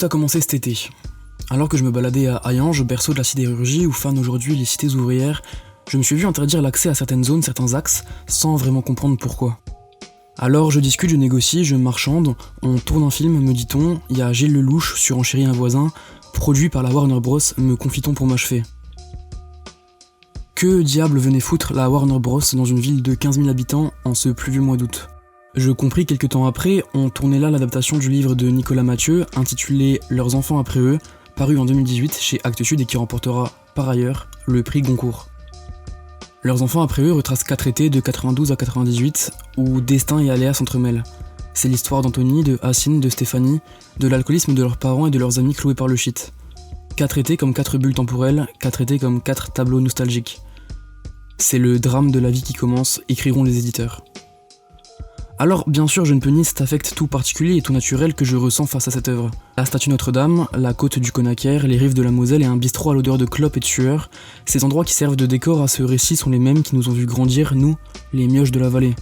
Tout a commencé cet été. Alors que je me baladais à Hayange, berceau de la sidérurgie où fanent aujourd'hui les cités ouvrières, je me suis vu interdire l'accès à certaines zones, certains axes, sans vraiment comprendre pourquoi. Alors je discute, je négocie, je marchande, on tourne un film, me dit-on, il y a Gilles Lelouch, surenchéri un voisin, produit par la Warner Bros, me confie-t-on pour m'achever. Que diable venait foutre la Warner Bros dans une ville de 15 000 habitants en ce pluvieux mois d'août ? Je compris quelques temps après, on tournait là l'adaptation du livre de Nicolas Mathieu, intitulé Leurs enfants après eux, paru en 2018 chez Actes Sud et qui remportera, par ailleurs, le prix Goncourt. Leurs enfants après eux retracent 4 étés de 92 à 98, où destin et aléas s'entremêlent. C'est l'histoire d'Anthony, de Hassine, de Stéphanie, de l'alcoolisme de leurs parents et de leurs amis cloués par le shit. 4 étés comme 4 bulles temporelles, 4 étés comme 4 tableaux nostalgiques. C'est le drame de la vie qui commence, écriront les éditeurs. Alors, bien sûr, je ne peux nier cet affect tout particulier et tout naturel que je ressens face à cette œuvre. La statue Notre-Dame, la côte du Conacaire, les rives de la Moselle et un bistrot à l'odeur de clopes et de sueur, ces endroits qui servent de décor à ce récit sont les mêmes qui nous ont vu grandir, nous, les mioches de la vallée.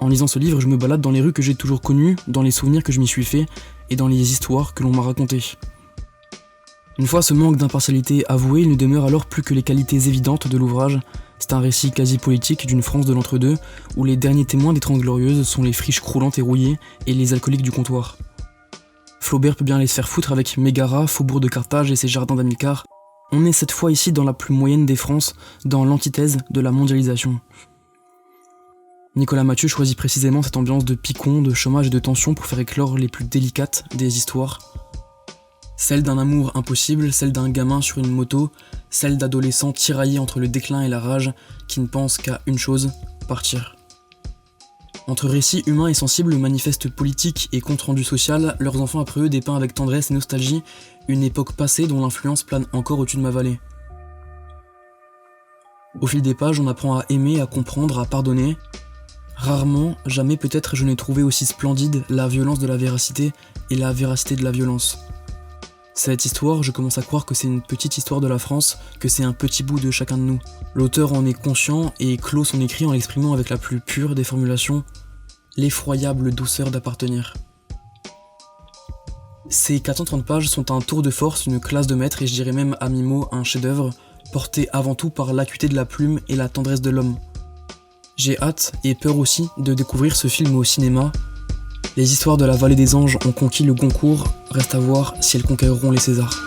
En lisant ce livre, je me balade dans les rues que j'ai toujours connues, dans les souvenirs que je m'y suis fait, et dans les histoires que l'on m'a racontées. Une fois ce manque d'impartialité avoué, il ne demeure alors plus que les qualités évidentes de l'ouvrage. C'est un récit quasi politique d'une France de l'entre-deux, où les derniers témoins des 30 Glorieuses sont les friches croulantes et rouillées et les alcooliques du comptoir. Flaubert peut bien aller se faire foutre avec Mégara, Faubourg de Carthage et ses jardins d'Amilcar. On est cette fois ici dans la plus moyenne des Frances, dans l'antithèse de la mondialisation. Nicolas Mathieu choisit précisément cette ambiance de picon, de chômage et de tension pour faire éclore les plus délicates des histoires. Celle d'un amour impossible, celle d'un gamin sur une moto, celle d'adolescents tiraillés entre le déclin et la rage, qui ne pensent qu'à une chose, partir. Entre récits humains et sensibles, manifestes politiques et compte-rendu social, Leurs enfants après eux dépeint avec tendresse et nostalgie une époque passée dont l'influence plane encore au-dessus de ma vallée. Au fil des pages, on apprend à aimer, à comprendre, à pardonner. Rarement, jamais peut-être je n'ai trouvé aussi splendide la violence de la véracité et la véracité de la violence. Cette histoire, je commence à croire que c'est une petite histoire de la France, que c'est un petit bout de chacun de nous. L'auteur en est conscient et clôt son écrit en l'exprimant avec la plus pure des formulations, l'effroyable douceur d'appartenir. Ces 430 pages sont un tour de force, une classe de maître et je dirais même à mi-mot un chef-d'œuvre, porté avant tout par l'acuité de la plume et la tendresse de l'homme. J'ai hâte et peur aussi de découvrir ce film au cinéma. Les histoires de la vallée des anges ont conquis le Goncourt, reste à voir si elles conquériront les Césars.